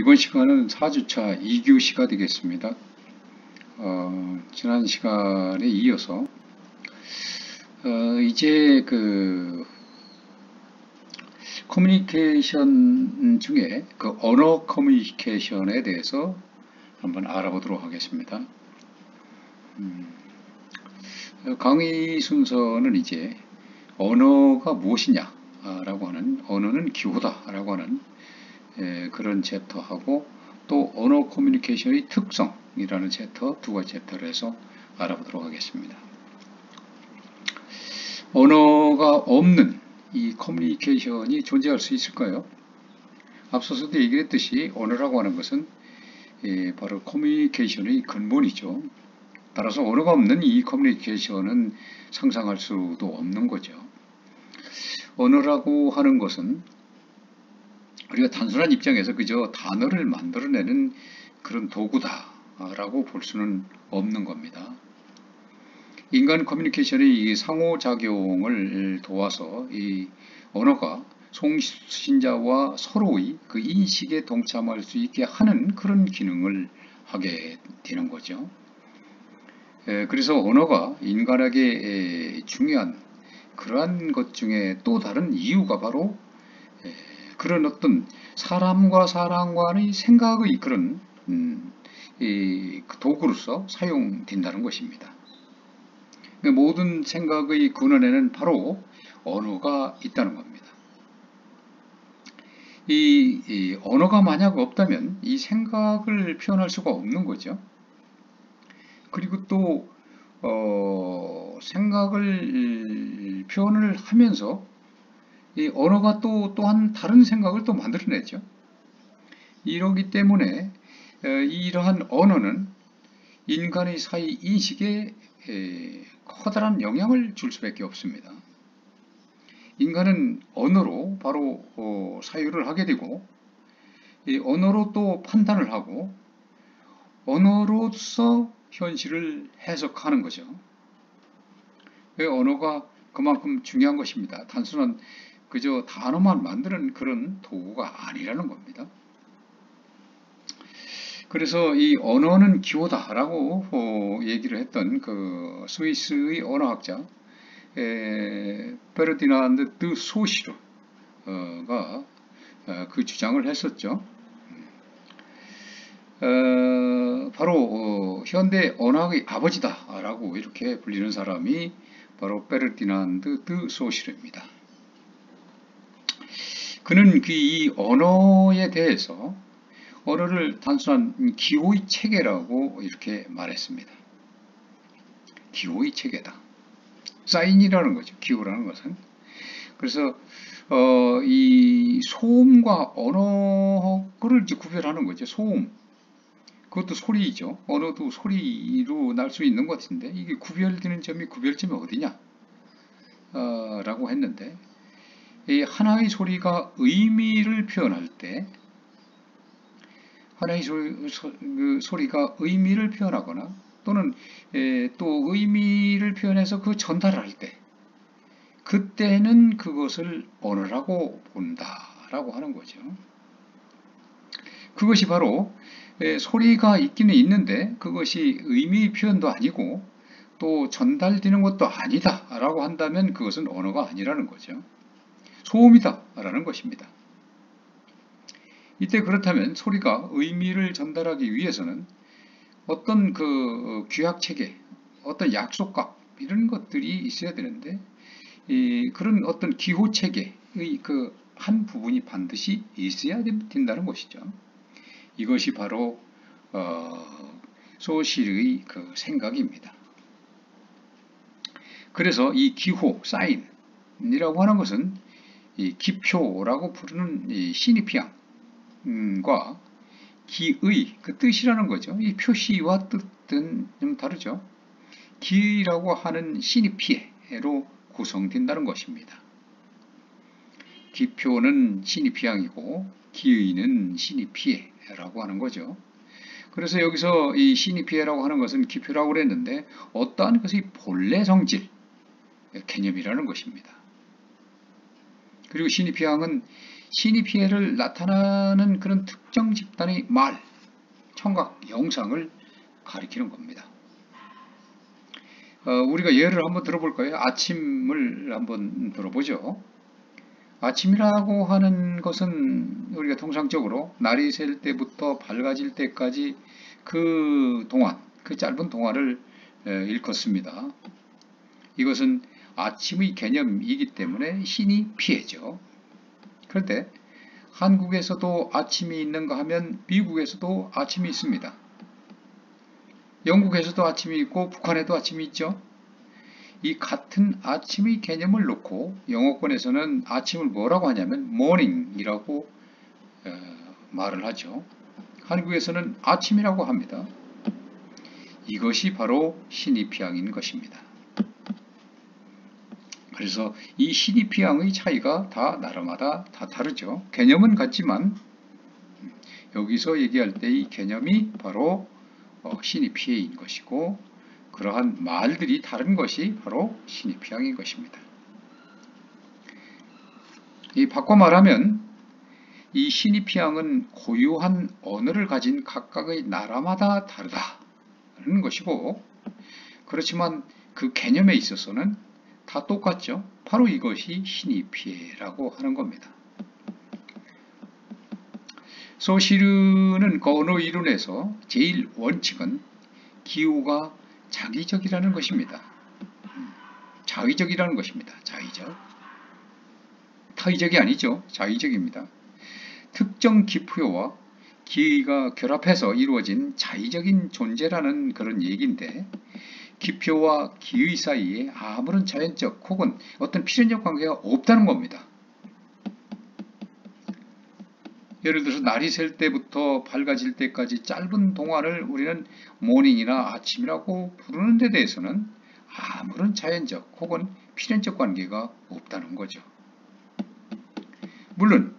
이번 시간은 4주차 2교시가 되겠습니다. 지난 시간에 이어서 이제 그 커뮤니케이션 중에 그 언어 커뮤니케이션에 대해서 한번 알아보도록 하겠습니다. 강의 순서는 이제 언어가 무엇이냐라고 하는, 언어는 기호다라고 하는 그런 챕터하고, 또 언어 커뮤니케이션의 특성이라는 챕터, 두 가지 챕터를 해서 알아보도록 하겠습니다. 언어가 없는 이 커뮤니케이션이 존재할 수 있을까요? 앞서서도 얘기를 했듯이 언어라고 하는 것은 바로 커뮤니케이션의 근본이죠. 따라서 언어가 없는 이 커뮤니케이션은 상상할 수도 없는 거죠. 언어라고 하는 것은 우리가 단순한 입장에서 그저 단어를 만들어내는 그런 도구다라고 볼 수는 없는 겁니다. 인간 커뮤니케이션의 이 상호작용을 도와서 이 언어가 송신자와 서로의 그 인식에 동참할 수 있게 하는 그런 기능을 하게 되는 거죠. 그래서 언어가 인간에게 중요한 그러한 것 중에 또 다른 이유가 바로 그런 어떤 사람과 사람 간의 생각의 그런 도구로서 사용된다는 것입니다. 모든 생각의 근원에는 바로 언어가 있다는 겁니다. 이 언어가 만약 없다면 이 생각을 표현할 수가 없는 거죠. 그리고 또 생각을 표현을 하면서 이 언어가 또한 다른 생각을 또 만들어내죠. 이러기 때문에 이러한 언어는 인간의 사이 인식에 커다란 영향을 줄 수밖에 없습니다. 인간은 언어로 바로 사유를 하게 되고, 이 언어로 또 판단을 하고, 언어로서 현실을 해석하는 거죠. 언어가 그만큼 중요한 것입니다. 단순한 그저 단어만 만드는 그런 도구가 아니라는 겁니다. 그래서 이 언어는 기호다라고 얘기를 했던 그 스위스의 언어학자 페르디난드 드 소시르가 그 주장을 했었죠. 바로 현대 언어학의 아버지다라고 이렇게 불리는 사람이 바로 페르디난드 드 소시르입니다. 그는 이 언어에 대해서 언어를 단순한 기호의 체계라고 이렇게 말했습니다. 기호의 체계다. 사인이라는 거죠. 기호라는 것은. 그래서 이 소음과 언어를 이제 구별하는 거죠. 소음. 그것도 소리이죠. 언어도 소리로 날 수 있는 것 같은데 이게 구별되는 구별점이 어디냐? 라고 했는데, 이 하나의 소리가 의미를 표현할 때, 하나의 소리가 의미를 표현하거나 또는 또 의미를 표현해서 그 전달을 할 때, 그때는 그것을 언어라고 본다라고 하는 거죠. 그것이 바로 소리가 있기는 있는데 그것이 의미 표현도 아니고 또 전달되는 것도 아니다 라고 한다면 그것은 언어가 아니라는 거죠. 소음이다 라는 것입니다. 이때 그렇다면 소리가 의미를 전달하기 위해서는 어떤 그 규약체계, 어떤 약속값 이런 것들이 있어야 되는데, 그런 어떤 기호체계의 그 한 부분이 반드시 있어야 된다는 것이죠. 이것이 바로 소시르의 그 생각입니다. 그래서 이 기호, 사인이라고 하는 것은 이 기표라고 부르는 이 시니피앙과 기의, 그 뜻이라는 거죠. 이 표시와 뜻은 좀 다르죠. 기라고 하는 시니피에로 구성된다는 것입니다. 기표는 시니피앙이고 기의는 시니피에라고 하는 거죠. 그래서 여기서 이 시니피에라고 하는 것은 기표라고 그랬는데 어떠한 것의 본래 성질, 개념이라는 것입니다. 그리고 시니피앙은 신의 피해를 나타나는 그런 특정 집단의 말, 청각, 영상을 가리키는 겁니다. 우리가 예를 한번 들어볼까요? 아침을 한번 들어보죠. 아침이라고 하는 것은 우리가 통상적으로 날이 셀 때부터 밝아질 때까지 그 동안, 그 짧은 동안을 일컫습니다. 이것은 아침의 개념이기 때문에 신의 피해죠. 그런데 한국에서도 아침이 있는가 하면 미국에서도 아침이 있습니다. 영국에서도 아침이 있고 북한에도 아침이 있죠. 이 같은 아침의 개념을 놓고 영어권에서는 아침을 뭐라고 하냐면 morning이라고 말을 하죠. 한국에서는 아침이라고 합니다. 이것이 바로 신입피양인 것입니다. 그래서 이 신입피양의 차이가 다 나라마다 다 다르죠. 개념은 같지만 여기서 얘기할 때 이 개념이 바로 신입피해인 것이고 그러한 말들이 다른 것이 바로 신입피양인 것입니다. 바꿔 말하면 이 신입피양은 고유한 언어를 가진 각각의 나라마다 다르다는 것이고 그렇지만 그 개념에 있어서는 다 똑같죠. 바로 이것이 신입피해라고 하는 겁니다. 소시르는 언어 이론에서 제일 원칙은 기호가 자기적이라는 것입니다. 자의적이라는 것입니다. 자의적. 타의적이 아니죠. 자의적입니다. 특정 기표와 기의가 결합해서 이루어진 자의적인 존재라는 그런 얘기인데 기표와 기의 사이에 아무런 자연적 혹은 어떤 필연적 관계가 없다는 겁니다. 예를 들어서 날이 셀 때부터 밝아질 때까지 짧은 동안을 우리는 모닝이나 아침이라고 부르는 데 대해서는 아무런 자연적 혹은 필연적 관계가 없다는 거죠. 물론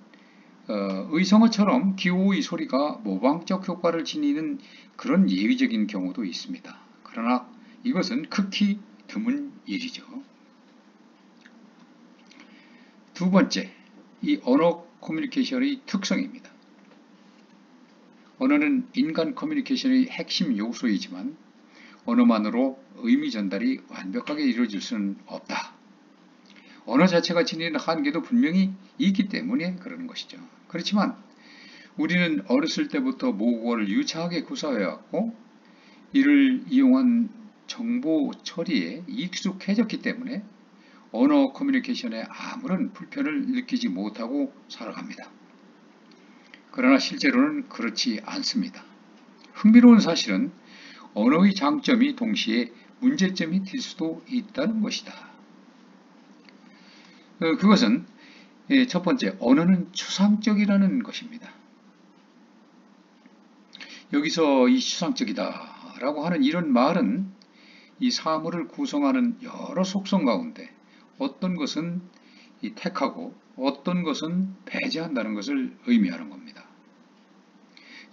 의성어처럼 기호의 소리가 모방적 효과를 지니는 그런 예외적인 경우도 있습니다. 그러나 이것은 극히 드문 일이죠. 두 번째, 이 언어 커뮤니케이션의 특성입니다. 언어는 인간 커뮤니케이션의 핵심 요소이지만 언어만으로 의미 전달이 완벽하게 이루어질 수는 없다. 언어 자체가 지니는 한계도 분명히 있기 때문에 그러는 것이죠. 그렇지만 우리는 어렸을 때부터 모국어를 유창하게 구사해왔고 이를 이용한 정보 처리에 익숙해졌기 때문에 언어 커뮤니케이션에 아무런 불편을 느끼지 못하고 살아갑니다. 그러나 실제로는 그렇지 않습니다. 흥미로운 사실은 언어의 장점이 동시에 문제점이 될 수도 있다는 것이다. 그것은 첫 번째, 언어는 추상적이라는 것입니다. 여기서 이 추상적이다 라고 하는 이런 말은 이 사물을 구성하는 여러 속성 가운데 어떤 것은 택하고 어떤 것은 배제한다는 것을 의미하는 겁니다.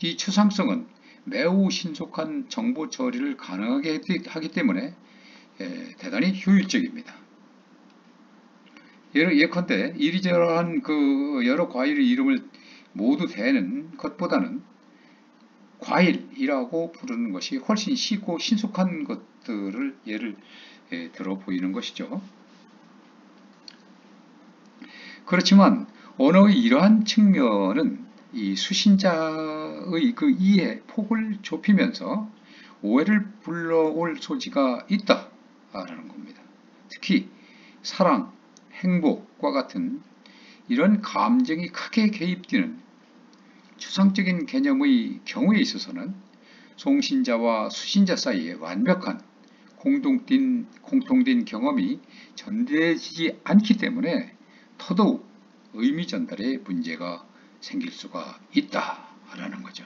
이 추상성은 매우 신속한 정보 처리를 가능하게 하기 때문에 대단히 효율적입니다. 예컨대 이리저리한 그 여러 과일의 이름을 모두 대는 것보다는 과일이라고 부르는 것이 훨씬 쉽고 신속한 것들을 예를 들어 보이는 것이죠. 그렇지만 언어의 이러한 측면은 이 수신자의 그 이해 폭을 좁히면서 오해를 불러올 소지가 있다라는 겁니다. 특히 사랑, 행복과 같은 이런 감정이 크게 개입되는 추상적인 개념의 경우에 있어서는 송신자와 수신자 사이에 완벽한 공통된 경험이 전달되지 않기 때문에 더더욱 의미 전달에 문제가 생길 수가 있다라는 거죠.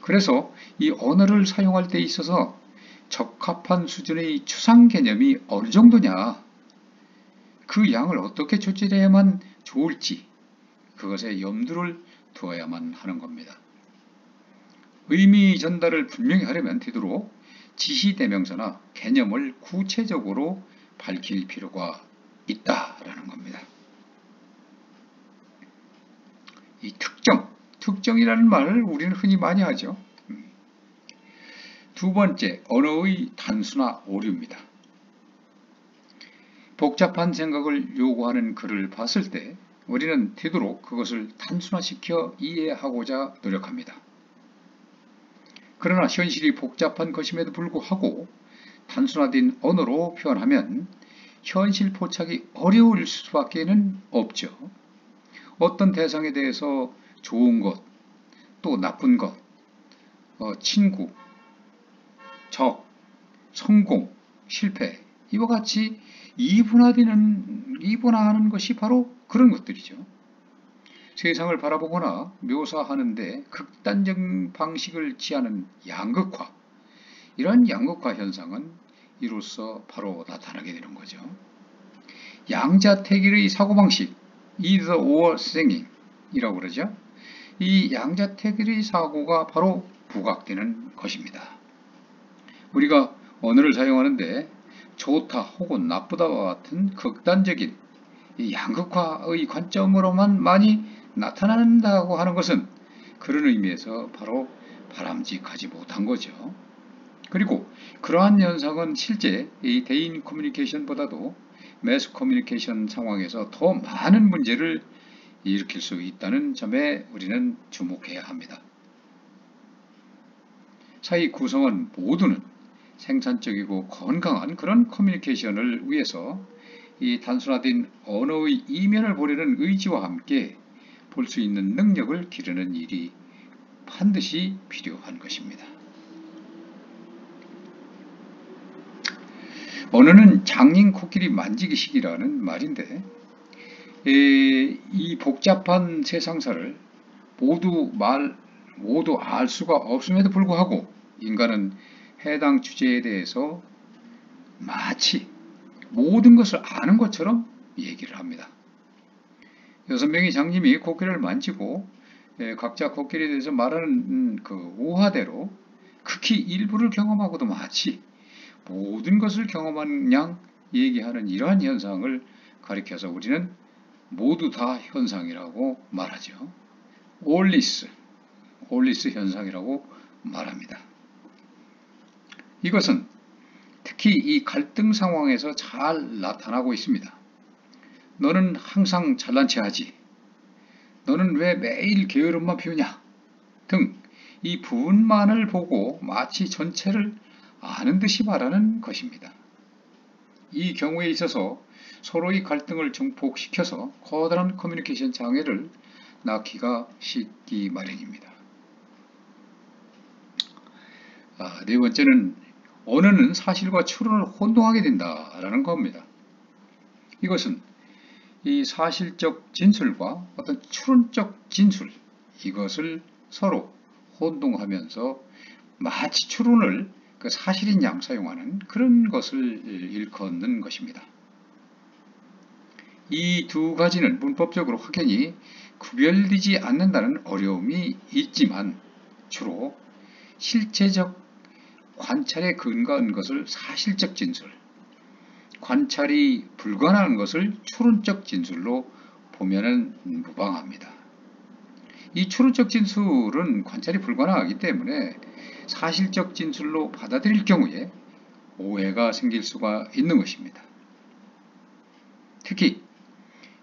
그래서 이 언어를 사용할 때 있어서 적합한 수준의 추상 개념이 어느 정도냐, 그 양을 어떻게 조절해야만 좋을지 그것에 염두를 두어야만 하는 겁니다. 의미 전달을 분명히 하려면 되도록 지시대명사나 개념을 구체적으로 밝힐 필요가 있다라는 겁니다. 이 특정이라는 말을 우리는 흔히 많이 하죠. 두 번째, 언어의 단순화 오류입니다. 복잡한 생각을 요구하는 글을 봤을 때 우리는 되도록 그것을 단순화시켜 이해하고자 노력합니다. 그러나 현실이 복잡한 것임에도 불구하고 단순화된 언어로 표현하면 현실 포착이 어려울 수밖에는 없죠. 어떤 대상에 대해서 좋은 것, 또 나쁜 것, 친구, 적, 성공, 실패, 이와 같이 이분화하는 것이 바로 그런 것들이죠. 세상을 바라보거나 묘사하는데 극단적 방식을 취하는 양극화, 이러한 양극화 현상은 이로써 바로 나타나게 되는 거죠. 양자택일의 사고방식, either or thinking 이라고 그러죠. 이 양자택일의 사고가 바로 부각되는 것입니다. 우리가 언어를 사용하는데 좋다 혹은 나쁘다와 같은 극단적인 이 양극화의 관점으로만 많이 나타난다고 하는 것은 그런 의미에서 바로 바람직하지 못한 거죠. 그리고 그러한 현상은 실제 이 대인 커뮤니케이션보다도 매스 커뮤니케이션 상황에서 더 많은 문제를 일으킬 수 있다는 점에 우리는 주목해야 합니다. 사이 구성원 모두는 생산적이고 건강한 그런 커뮤니케이션을 위해서 이 단순화된 언어의 이면을 보려는 의지와 함께 볼 수 있는 능력을 기르는 일이 반드시 필요한 것입니다. 언어는 장인 코끼리 만지기식이라는 말인데 이 복잡한 세상사를 모두 알 수가 없음에도 불구하고 인간은 해당 주제에 대해서 마치 모든 것을 아는 것처럼 얘기를 합니다. 6명의 장님이 코끼리를 만지고 각자 코끼리에 대해서 말하는 그 우화대로 극히 일부를 경험하고도 마치 모든 것을 경험한 양 얘기하는 이러한 현상을 가리켜서 우리는 모두 다 현상이라고 말하죠. 올리스 현상이라고 말합니다. 이것은 특히 이 갈등 상황에서 잘 나타나고 있습니다. 너는 항상 잘난 체 하지. 너는 왜 매일 게으름만 피우냐? 등 이 부분만을 보고 마치 전체를 아는 듯이 말하는 것입니다. 이 경우에 있어서 서로의 갈등을 증폭시켜서 커다란 커뮤니케이션 장애를 낳기가 쉽기 마련입니다. 네 번째는 언어는 사실과 추론을 혼동하게 된다라는 겁니다. 이것은 이 사실적 진술과 어떤 추론적 진술, 이것을 서로 혼동하면서 마치 추론을 그 사실인 양 사용하는 그런 것을 일컫는 것입니다. 이 두 가지는 문법적으로 확연히 구별되지 않는다는 어려움이 있지만 주로 실체적 관찰에 근거한 것을 사실적 진술, 관찰이 불가능한 것을 추론적 진술로 보면은 무방합니다. 이 추론적 진술은 관찰이 불가능하기 때문에 사실적 진술로 받아들일 경우에 오해가 생길 수가 있는 것입니다. 특히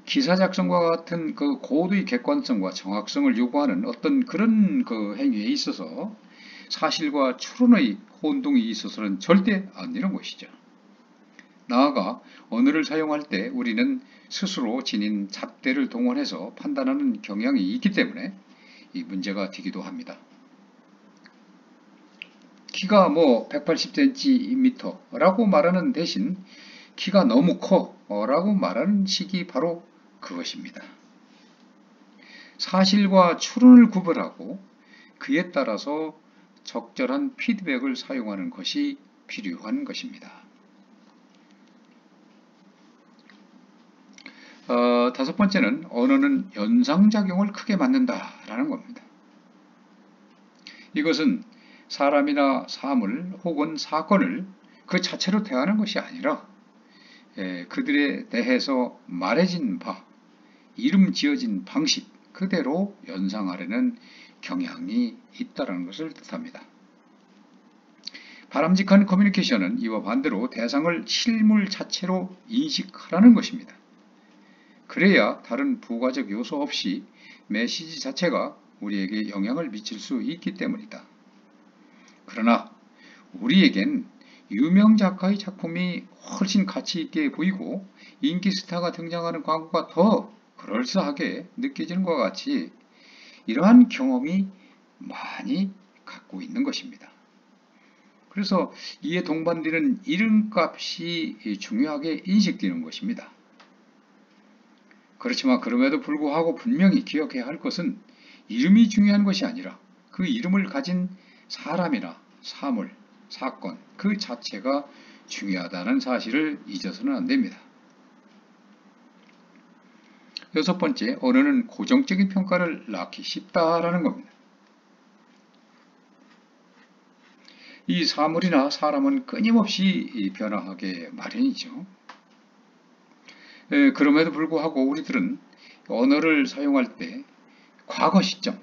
기사 작성과 같은 그 고도의 객관성과 정확성을 요구하는 어떤 그런 그 행위에 있어서 사실과 추론의 혼동이 있어서는 절대 안 되는 것이죠. 나아가 언어를 사용할 때 우리는 스스로 지닌 잣대를 동원해서 판단하는 경향이 있기 때문에 이 문제가 되기도 합니다. 키가 180cm 라고 말하는 대신 키가 너무 커 라고 말하는 식이 바로 그것입니다. 사실과 추론을 구별하고 그에 따라서 적절한 피드백을 사용하는 것이 필요한 것입니다. 다섯 번째는 언어는 연상작용을 크게 만든다라는 겁니다. 이것은 사람이나 사물 혹은 사건을 그 자체로 대하는 것이 아니라 그들에 대해서 말해진 바, 이름 지어진 방식, 그대로 연상하려는 경향이 있다는 것을 뜻합니다. 바람직한 커뮤니케이션은 이와 반대로 대상을 실물 자체로 인식하라는 것입니다. 그래야 다른 부가적 요소 없이 메시지 자체가 우리에게 영향을 미칠 수 있기 때문이다. 그러나 우리에겐 유명 작가의 작품이 훨씬 가치 있게 보이고 인기 스타가 등장하는 광고가 더 그럴싸하게 느껴지는 것과 같이 이러한 경험이 많이 갖고 있는 것입니다. 그래서 이에 동반되는 이름값이 중요하게 인식되는 것입니다. 그렇지만 그럼에도 불구하고 분명히 기억해야 할 것은 이름이 중요한 것이 아니라 그 이름을 가진 사람이나 사물, 사건 그 자체가 중요하다는 사실을 잊어서는 안 됩니다. 여섯 번째, 언어는 고정적인 평가를 낳기 쉽다라는 겁니다. 이 사물이나 사람은 끊임없이 변화하게 마련이죠. 그럼에도 불구하고 우리들은 언어를 사용할 때 과거 시점,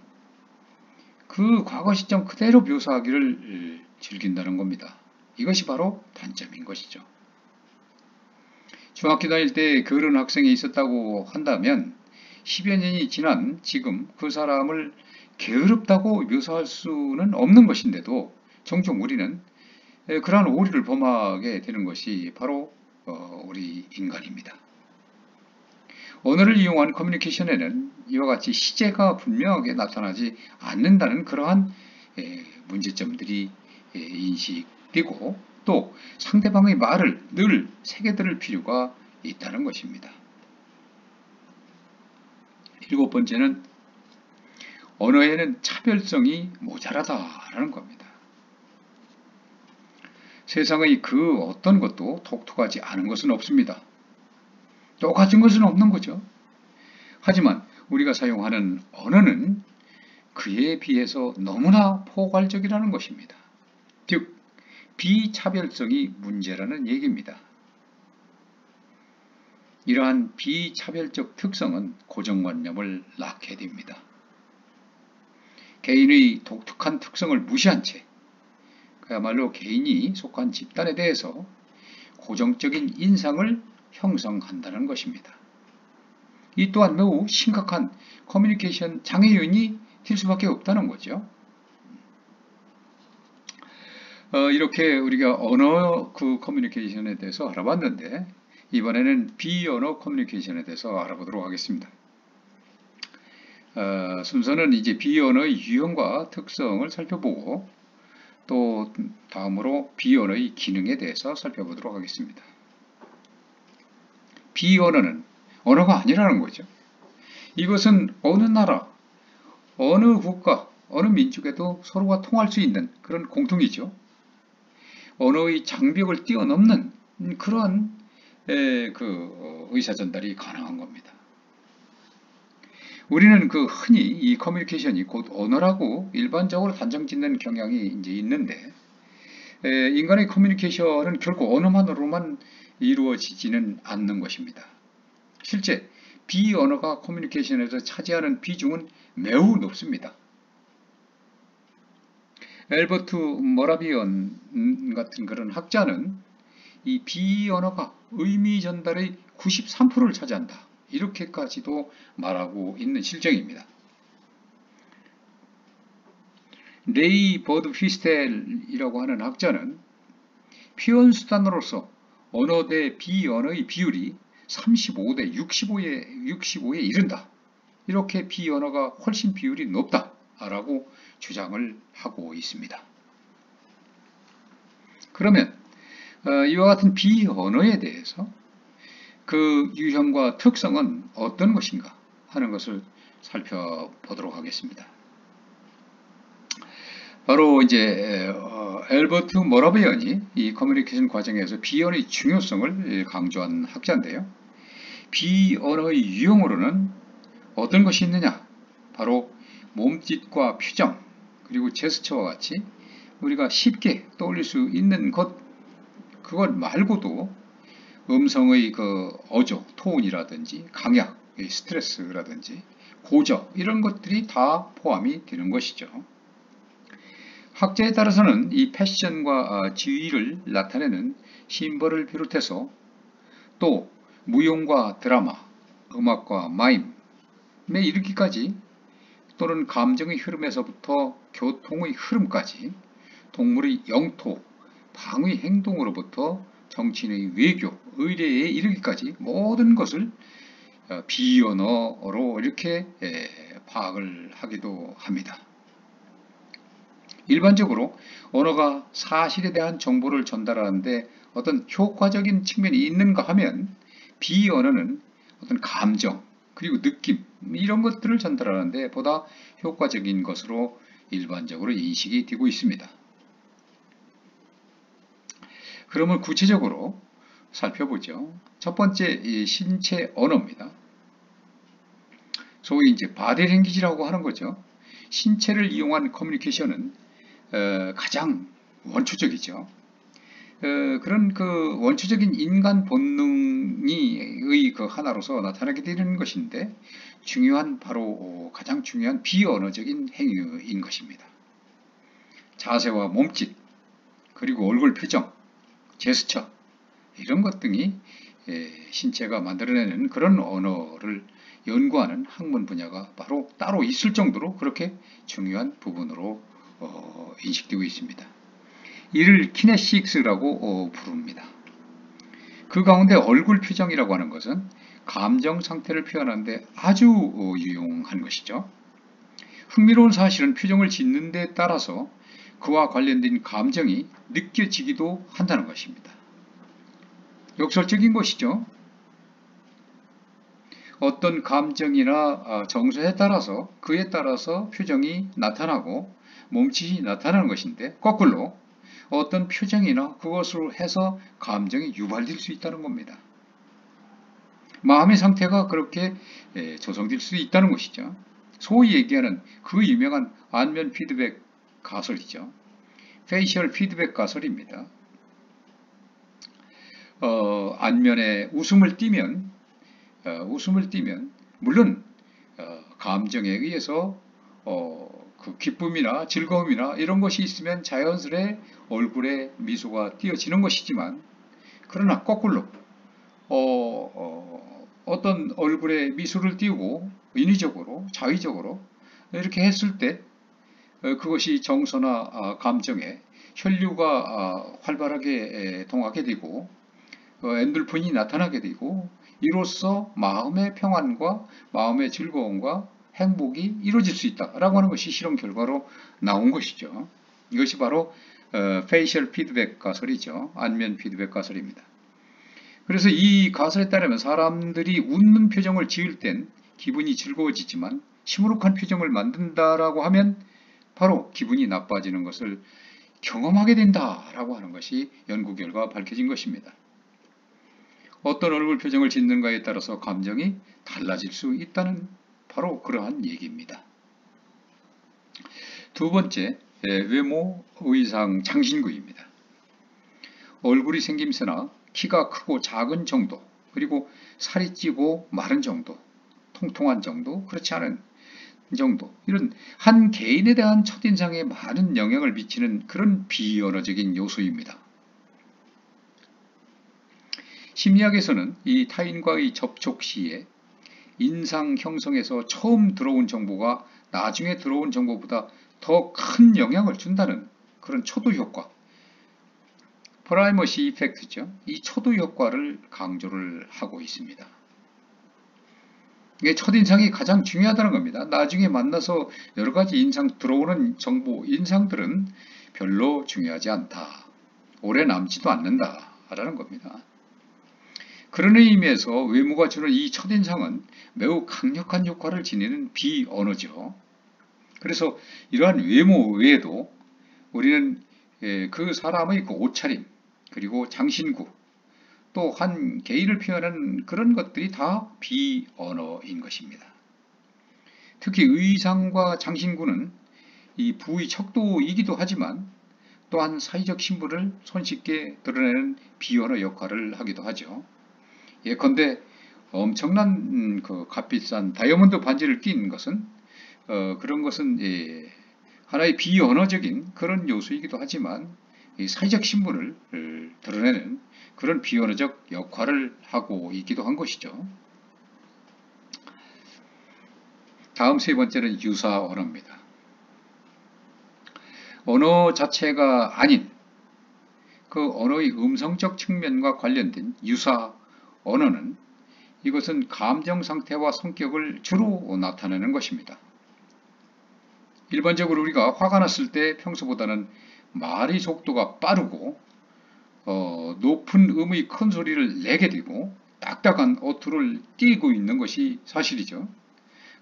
그 과거 시점 그대로 묘사하기를 즐긴다는 겁니다. 이것이 바로 단점인 것이죠. 중학교 다닐 때 그런 학생이 있었다고 한다면 10여 년이 지난 지금 그 사람을 게으릅다고 묘사할 수는 없는 것인데도 종종 우리는 그러한 오류를 범하게 되는 것이 바로 우리 인간입니다. 언어를 이용한 커뮤니케이션에는 이와 같이 시제가 분명하게 나타나지 않는다는 그러한 문제점들이 인식되고 또 상대방의 말을 늘 새겨들을 필요가 있다는 것입니다. 일곱 번째는 언어에는 차별성이 모자라다라는 겁니다. 세상의 그 어떤 것도 독특하지 않은 것은 없습니다. 똑같은 것은 없는 거죠. 하지만 우리가 사용하는 언어는 그에 비해서 너무나 포괄적이라는 것입니다. 즉, 비차별성이 문제라는 얘기입니다. 이러한 비차별적 특성은 고정관념을 낳게 됩니다. 개인의 독특한 특성을 무시한 채 그야말로 개인이 속한 집단에 대해서 고정적인 인상을 형성한다는 것입니다. 이 또한 매우 심각한 커뮤니케이션 장애 요인이 될 수밖에 없다는 거죠. 이렇게 우리가 언어 커뮤니케이션에 대해서 알아봤는데 이번에는 비언어 커뮤니케이션에 대해서 알아보도록 하겠습니다. 순서는 이제 비언어의 유형과 특성을 살펴보고 또 다음으로 비언어의 기능에 대해서 살펴보도록 하겠습니다. 비언어는 언어가 아니라는 거죠. 이것은 어느 나라, 어느 국가, 어느 민족에도 서로가 통할 수 있는 그런 공통이죠. 언어의 장벽을 뛰어넘는 그러한 의사 전달이 가능한 겁니다. 우리는 흔히 이 커뮤니케이션이 곧 언어라고 일반적으로 단정짓는 경향이 이제 있는데 인간의 커뮤니케이션은 결국 언어만으로만 이루어지지는 않는 것입니다. 실제 비언어가 커뮤니케이션에서 차지하는 비중은 매우 높습니다. 엘버트 모라비언 같은 그런 학자는 이 비언어가 의미 전달의 93%를 차지한다. 이렇게까지도 말하고 있는 실정입니다. 레이 버드피스텔이라고 하는 학자는 표현 수단으로서 언어 대 비언어의 비율이 35대 65에 이른다. 이렇게 비언어가 훨씬 비율이 높다라고 주장을 하고 있습니다. 그러면 이와 같은 비언어에 대해서 그 유형과 특성은 어떤 것인가 하는 것을 살펴보도록 하겠습니다. 바로 이제 엘버트 모라비언이 이 커뮤니케이션 과정에서 비언어의 중요성을 강조한 학자인데요. 비언어의 유형으로는 어떤 것이 있느냐? 바로 몸짓과 표정 그리고 제스처와 같이 우리가 쉽게 떠올릴 수 있는 그것 말고도 음성의 어조, 톤이라든지 강약, 스트레스라든지 고저 이런 것들이 다 포함이 되는 것이죠. 학자에 따라서는 이 패션과 지위를 나타내는 심벌을 비롯해서 또 무용과 드라마, 음악과 마임에 이르기까지 또는 감정의 흐름에서부터 교통의 흐름까지 동물의 영토, 방의 행동으로부터 정치인의 외교, 의례에 이르기까지 모든 것을 비언어로 이렇게 파악을 하기도 합니다. 일반적으로 언어가 사실에 대한 정보를 전달하는데 어떤 효과적인 측면이 있는가 하면 비언어는 어떤 감정 그리고 느낌 이런 것들을 전달하는데 보다 효과적인 것으로 일반적으로 인식이 되고 있습니다. 그러면 구체적으로 살펴보죠. 첫 번째 이 신체 언어입니다. 소위 이제 바디 랭귀지라고 하는 거죠. 신체를 이용한 커뮤니케이션은 가장 원초적이죠. 그런 그 원초적인 인간 본능의 그 하나로서 나타나게 되는 것인데 바로 가장 중요한 비언어적인 행위인 것입니다. 자세와 몸짓 그리고 얼굴 표정, 제스처 이런 것 등이 신체가 만들어내는 그런 언어를 연구하는 학문 분야가 바로 따로 있을 정도로 그렇게 중요한 부분으로 인식되고 있습니다. 이를 키네식스라고 부릅니다. 그 가운데 얼굴 표정이라고 하는 것은 감정 상태를 표현하는데 아주 유용한 것이죠. 흥미로운 사실은 표정을 짓는 데 따라서 그와 관련된 감정이 느껴지기도 한다는 것입니다. 역설적인 것이죠. 어떤 감정이나 정서에 따라서 그에 따라서 표정이 나타나고 몸짓이 나타나는 것인데 거꾸로 어떤 표정이나 그것으로 해서 감정이 유발될 수 있다는 겁니다. 마음의 상태가 그렇게 조성될 수 있다는 것이죠. 소위 얘기하는 그 유명한 안면 피드백 가설이죠. 페이셜 피드백 가설입니다. 안면에 웃음을 띠면 물론 감정에 의해서 그 기쁨이나 즐거움이나 이런 것이 있으면 자연스레 얼굴에 미소가 띄어지는 것이지만 그러나 거꾸로 어떤 얼굴에 미소를 띄우고 인위적으로 자의적으로 이렇게 했을 때 그것이 정서나 감정에 혈류가 활발하게 동하게 되고 엔돌핀이 나타나게 되고 이로써 마음의 평안과 마음의 즐거움과 행복이 이루어질 수 있다라고 하는 것이 실험 결과로 나온 것이죠. 이것이 바로 페이셜 피드백 가설이죠. 안면 피드백 가설입니다. 그래서 이 가설에 따르면 사람들이 웃는 표정을 지을 땐 기분이 즐거워지지만 시무룩한 표정을 만든다라고 하면 바로 기분이 나빠지는 것을 경험하게 된다라고 하는 것이 연구 결과 밝혀진 것입니다. 어떤 얼굴 표정을 짓는가에 따라서 감정이 달라질 수 있다는 바로 그러한 얘기입니다. 두 번째, 외모, 의상, 장신구입니다. 얼굴이 생김새나 키가 크고 작은 정도, 그리고 살이 찌고 마른 정도, 통통한 정도, 그렇지 않은 정도, 이런 한 개인에 대한 첫인상에 많은 영향을 미치는 그런 비언어적인 요소입니다. 심리학에서는 이 타인과의 접촉 시에 인상 형성에서 처음 들어온 정보가 나중에 들어온 정보보다 더 큰 영향을 준다는 그런 초도 효과, 프라이머시 이펙트죠. 이 초도 효과를 강조를 하고 있습니다. 이게 첫인상이 가장 중요하다는 겁니다. 나중에 만나서 여러 가지 인상 들어오는 정보, 인상들은 별로 중요하지 않다. 오래 남지도 않는다라는 겁니다. 그런 의미에서 외모가 주는 이 첫인상은 매우 강력한 효과를 지니는 비언어죠. 그래서 이러한 외모 외에도 우리는 그 사람의 그 옷차림, 그리고 장신구, 또 한 개인을 표현하는 그런 것들이 다 비언어인 것입니다. 특히 의상과 장신구는 이 부의 척도이기도 하지만 또한 사회적 신분을 손쉽게 드러내는 비언어 역할을 하기도 하죠. 예컨대 엄청난 그 값비싼 다이아몬드 반지를 낀 것은 그런 것은 하나의 비언어적인 그런 요소이기도 하지만 이 사회적 신분을 드러내는 그런 비언어적 역할을 하고 있기도 한 것이죠. 다음 세 번째는 유사 언어입니다. 언어 자체가 아닌 그 언어의 음성적 측면과 관련된 유사 언어는 이것은 감정 상태와 성격을 주로 나타내는 것입니다. 일반적으로 우리가 화가 났을 때 평소보다는 말의 속도가 빠르고 높은 음의 큰 소리를 내게 되고 딱딱한 어투를 띠고 있는 것이 사실이죠.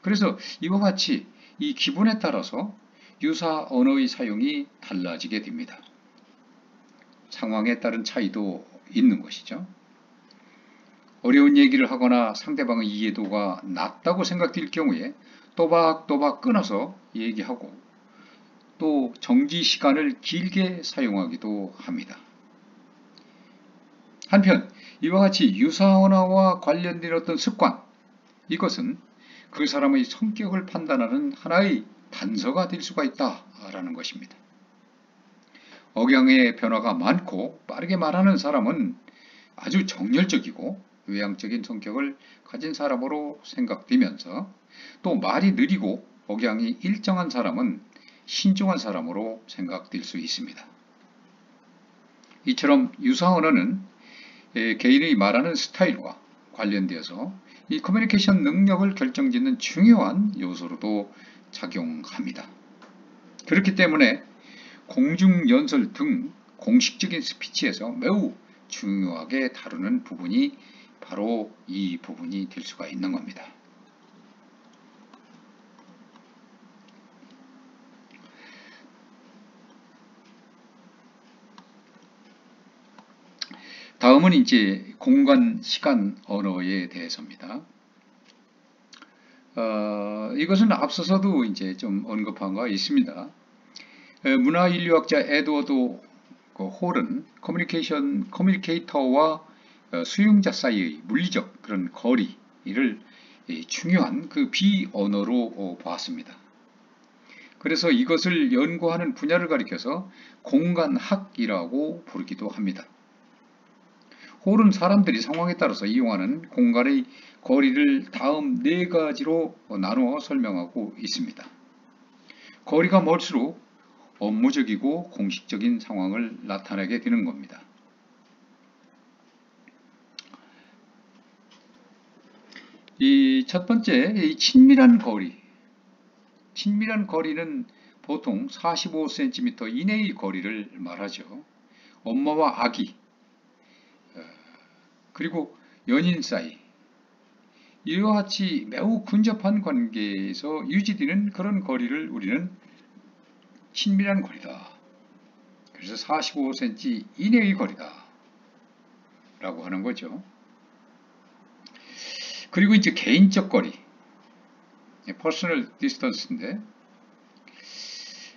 그래서 이와 같이 이 기분에 따라서 유사 언어의 사용이 달라지게 됩니다. 상황에 따른 차이도 있는 것이죠. 어려운 얘기를 하거나 상대방의 이해도가 낮다고 생각될 경우에 또박또박 끊어서 얘기하고 또 정지 시간을 길게 사용하기도 합니다. 한편 이와 같이 유사 언어와 관련된 어떤 습관, 이것은 그 사람의 성격을 판단하는 하나의 단서가 될 수가 있다라는 것입니다. 억양의 변화가 많고 빠르게 말하는 사람은 아주 정열적이고 외향적인 성격을 가진 사람으로 생각되면서 또 말이 느리고 억양이 일정한 사람은 신중한 사람으로 생각될 수 있습니다. 이처럼 유사 언어는 개인의 말하는 스타일과 관련되어서 이 커뮤니케이션 능력을 결정짓는 중요한 요소로도 작용합니다. 그렇기 때문에 공중연설 등 공식적인 스피치에서 매우 중요하게 다루는 부분이 바로 이 부분이 될 수가 있는 겁니다. 다음은 이제 공간, 시간, 언어에 대해서입니다. 이것은 앞서서도 이제 좀 언급한 거 있습니다. 문화인류학자 에드워드 홀은 커뮤니케이터와 수용자 사이의 물리적 그런 거리를 중요한 그 비언어로 보았습니다. 그래서 이것을 연구하는 분야를 가리켜서 공간학이라고 부르기도 합니다. 홀은 사람들이 상황에 따라서 이용하는 공간의 거리를 다음 네 가지로 나누어 설명하고 있습니다. 거리가 멀수록 업무적이고 공식적인 상황을 나타내게 되는 겁니다. 이 첫 번째, 이 친밀한 거리. 친밀한 거리는 보통 45cm 이내의 거리를 말하죠. 엄마와 아기, 그리고 연인 사이, 이와 같이 매우 근접한 관계에서 유지되는 그런 거리를 우리는 친밀한 거리다. 그래서 45cm 이내의 거리다 라고 하는 거죠. 그리고 이제 개인적 거리, personal distance인데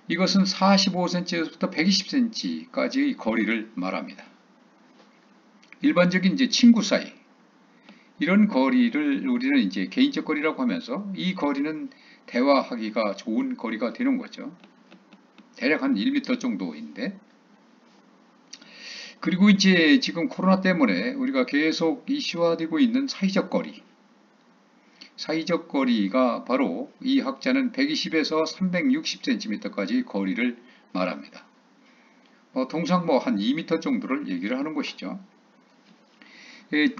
이것은 45cm에서부터 120cm까지의 거리를 말합니다. 일반적인 이제 친구 사이, 이런 거리를 우리는 이제 개인적 거리라고 하면서 이 거리는 대화하기가 좋은 거리가 되는 거죠. 대략 한 1m 정도인데, 그리고 이제 지금 코로나 때문에 우리가 계속 이슈화되고 있는 사회적 거리, 사회적 거리가 바로 이 학자는 120에서 360cm까지 거리를 말합니다. 통상 한 2m 정도를 얘기를 하는 것이죠.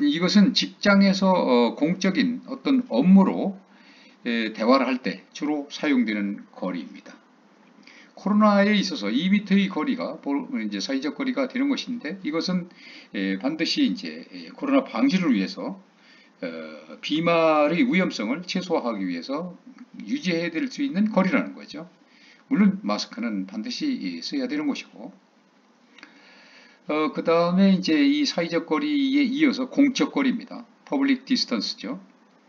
이것은 직장에서 공적인 어떤 업무로 대화를 할 때 주로 사용되는 거리입니다. 코로나에 있어서 2m의 거리가 이제 사회적 거리가 되는 것인데, 이것은 반드시 이제 코로나 방지를 위해서 비말의 위험성을 최소화하기 위해서 유지해야 될 수 있는 거리라는 거죠. 물론 마스크는 반드시 써야 되는 것이고, 그 다음에 이제 이 사회적 거리에 이어서 공적 거리입니다. public distance죠.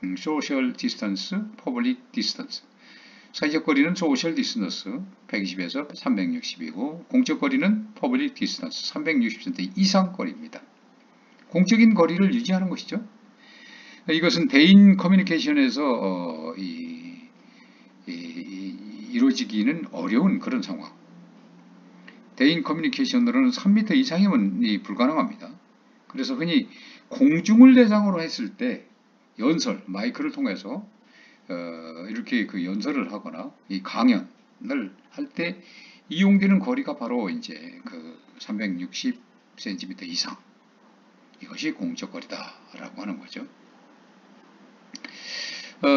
social distance, public distance. 사회적 거리는 social distance 120에서 360이고, 공적 거리는 public distance 360cm 이상 거리입니다. 공적인 거리를 유지하는 것이죠. 이것은 대인 커뮤니케이션에서 이루어지기는 어려운 그런 상황. 대인 커뮤니케이션으로는 3m 이상이면 불가능합니다. 그래서 흔히 공중을 대상으로 했을 때 연설, 마이크를 통해서 이렇게 그 연설을 하거나 이 강연을 할 때 이용되는 거리가 바로 이제 그 360cm 이상, 이것이 공적 거리다라고 하는 거죠.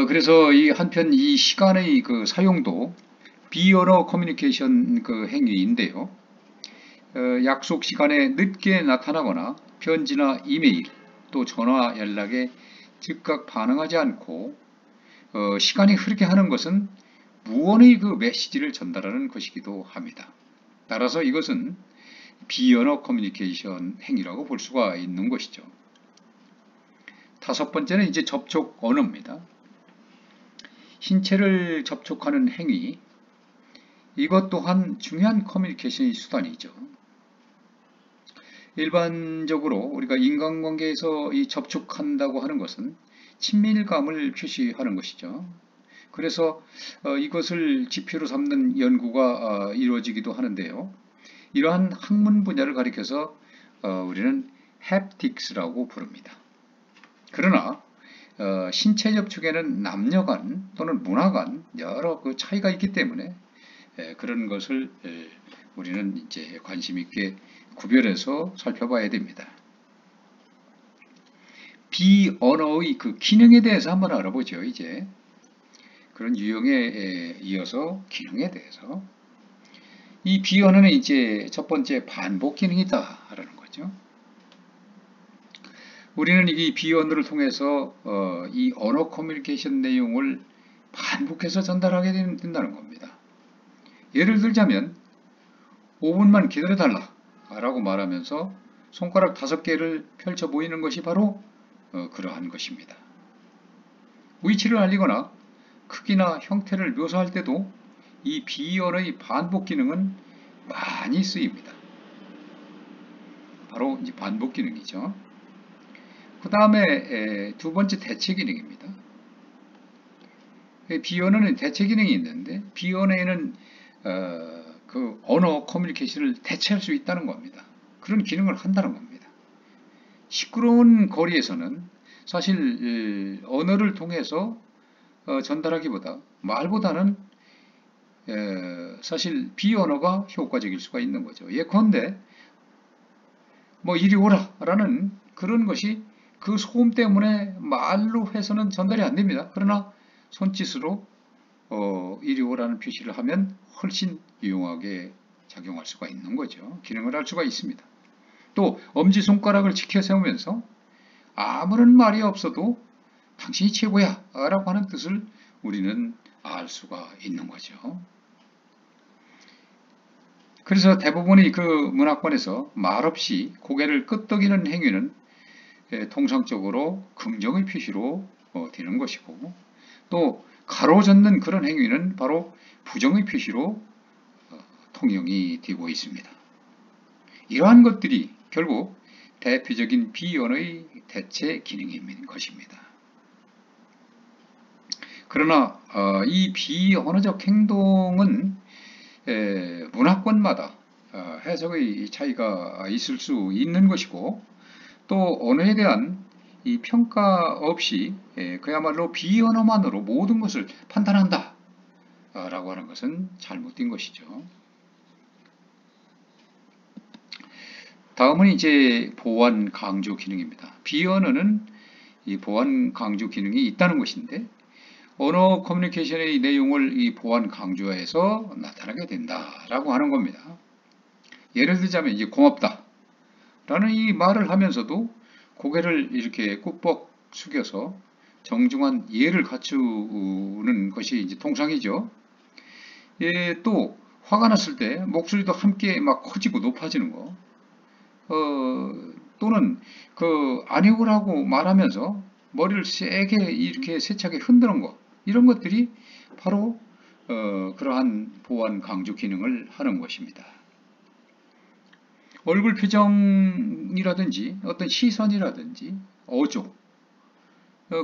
그래서 이 한편 이 시간의 그 사용도 비언어 커뮤니케이션 그 행위인데요. 약속 시간에 늦게 나타나거나 편지나 이메일 또 전화 연락에 즉각 반응하지 않고 시간이 흐르게 하는 것은 무언의 그 메시지를 전달하는 것이기도 합니다. 따라서 이것은 비언어 커뮤니케이션 행위라고 볼 수가 있는 것이죠. 다섯 번째는 이제 접촉 언어입니다. 신체를 접촉하는 행위, 이것 또한 중요한 커뮤니케이션의 수단이죠. 일반적으로 우리가 인간관계에서 이 접촉한다고 하는 것은 친밀감을 표시하는 것이죠. 그래서 이것을 지표로 삼는 연구가 이루어지기도 하는데요. 이러한 학문 분야를 가리켜서 우리는 햅틱스라고 부릅니다. 그러나 신체 접촉에는 남녀 간 또는 문화 간 여러 그 차이가 있기 때문에 그런 것을 우리는 이제 관심 있게 구별해서 살펴봐야 됩니다. 비언어의 그 기능에 대해서 한번 알아보죠. 이제 그런 유형에 이어서 기능에 대해서, 이 비언어는 이제 첫 번째 반복 기능이다라는 거죠. 우리는 이 비언어를 통해서 이 언어 커뮤니케이션 내용을 반복해서 전달하게 된다는 겁니다. 예를 들자면 5분만 기다려달라 라고 말하면서 손가락 5개를 펼쳐 보이는 것이 바로 그러한 것입니다. 위치를 알리거나 크기나 형태를 묘사할 때도 이 비언어의 반복 기능은 많이 쓰입니다. 바로 이제 반복 기능이죠. 그 다음에 두 번째 대체 기능입니다. 비언어는 대체 기능이 있는데, 비언어에는 그 언어 커뮤니케이션을 대체할 수 있다는 겁니다. 그런 기능을 한다는 겁니다. 시끄러운 거리에서는 사실 언어를 통해서 전달하기보다 말보다는 사실 비언어가 효과적일 수가 있는 거죠. 예컨대 뭐 이리 오라 라는 그런 것이 그 소음 때문에 말로 해서는 전달이 안 됩니다. 그러나 손짓으로 이리 오라는 표시를 하면 훨씬 유용하게 작용할 수가 있는 거죠. 기능을 할 수가 있습니다. 또 엄지손가락을 치켜 세우면서 아무런 말이 없어도 당신이 최고야 라고 하는 뜻을 우리는 알 수가 있는 거죠. 그래서 대부분의 그 문화권에서 말없이 고개를 끄덕이는 행위는 통상적으로 긍정의 표시로 되는 것이고, 또 가로젓는 그런 행위는 바로 부정의 표시로 통용이 되고 있습니다. 이러한 것들이 결국 대표적인 비언어의 대체 기능인 것입니다. 그러나 이 비언어적 행동은 문화권마다 해석의 차이가 있을 수 있는 것이고, 또 언어에 대한 이 평가 없이 그야말로 비언어만으로 모든 것을 판단한다 라고 하는 것은 잘못된 것이죠. 다음은 이제 보완 강조 기능입니다. 비언어는 이 보완 강조 기능이 있다는 것인데, 언어 커뮤니케이션의 내용을 이 보완 강조해서 나타나게 된다라고 하는 겁니다. 예를 들자면 이제 고맙다 라는 이 말을 하면서도 고개를 이렇게 꾹뻑 숙여서 정중한 예를 갖추는 것이 이제 통상이죠. 또 화가 났을 때 목소리도 함께 막 커지고 높아지는 거, 또는 그 아니오라고 말하면서 머리를 세게 이렇게 세차게 흔드는 거, 이런 것들이 바로 그러한 보완 강조 기능을 하는 것입니다. 얼굴 표정이라든지 어떤 시선이라든지 어조,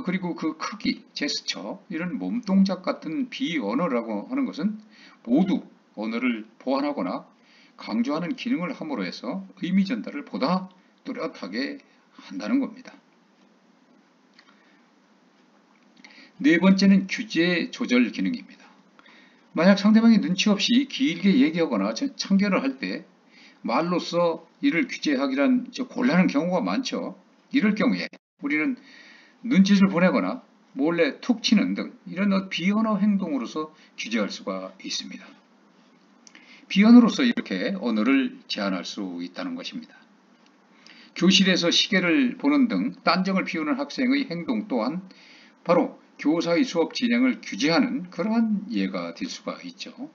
그리고 그 크기, 제스처, 이런 몸동작 같은 비언어라고 하는 것은 모두 언어를 보완하거나 강조하는 기능을 함으로 해서 의미 전달을 보다 뚜렷하게 한다는 겁니다. 네 번째는 규제 조절 기능입니다. 만약 상대방이 눈치 없이 길게 얘기하거나 참견을 할 때 말로써 이를 규제하기란 곤란한 경우가 많죠. 이럴 경우에 우리는 눈짓을 보내거나 몰래 툭 치는 등 이런 비언어 행동으로서 규제할 수가 있습니다. 비언어로서 이렇게 언어를 제한할 수 있다는 것입니다. 교실에서 시계를 보는 등 딴정을 피우는 학생의 행동 또한 바로 교사의 수업 진행을 규제하는 그러한 예가 될 수가 있죠.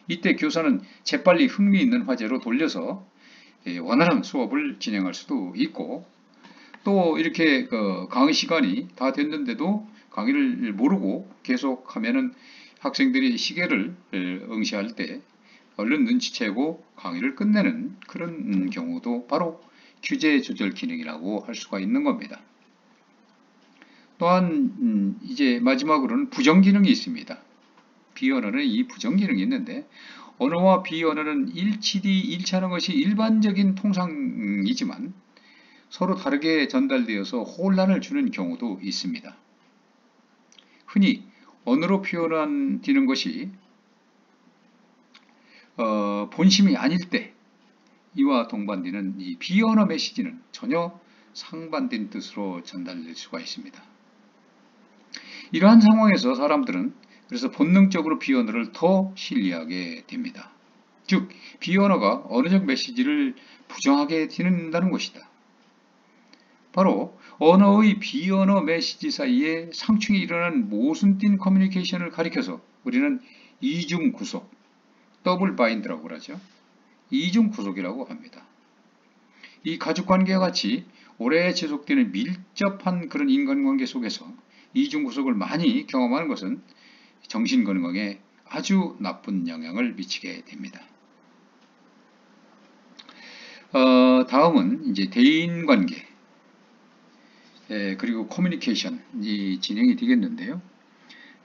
이때 교사는 재빨리 흥미있는 화제로 돌려서 원활한 수업을 진행할 수도 있고, 또 이렇게 강의 시간이 다 됐는데도 강의를 모르고 계속하면은 학생들이 시계를 응시할 때 얼른 눈치채고 강의를 끝내는 그런 경우도 바로 규제 조절 기능이라고 할 수가 있는 겁니다. 또한 이제 마지막으로는 부정 기능이 있습니다. 비언어는 이 부정 기능이 있는데, 언어와 비언어는 일치하는 것이 일반적인 통상이지만 서로 다르게 전달되어서 혼란을 주는 경우도 있습니다. 흔히 언어로 표현되는 것이 본심이 아닐 때 이와 동반되는 이 비언어 메시지는 전혀 상반된 뜻으로 전달될 수가 있습니다. 이러한 상황에서 사람들은 그래서 본능적으로 비언어를 더 신뢰하게 됩니다. 즉, 비언어가 언어적 메시지를 부정하게 되는다는 것이다. 바로 언어의 비언어 메시지 사이에 상충이 일어나는 모순된 커뮤니케이션을 가리켜서 우리는 이중 구속, 더블 바인드라고 그러죠. 이중 구속이라고 합니다. 이 가족관계와 같이 오래 지속되는 밀접한 그런 인간관계 속에서 이중 구속을 많이 경험하는 것은 정신건강에 아주 나쁜 영향을 미치게 됩니다. 다음은 이제 대인관계, 그리고 커뮤니케이션이 진행이 되겠는데요.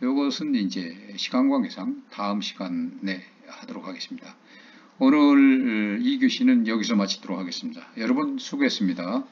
이것은 이제 시간 관계상 다음 시간에 하도록 하겠습니다. 오늘 이 교시는 여기서 마치도록 하겠습니다. 여러분 수고했습니다.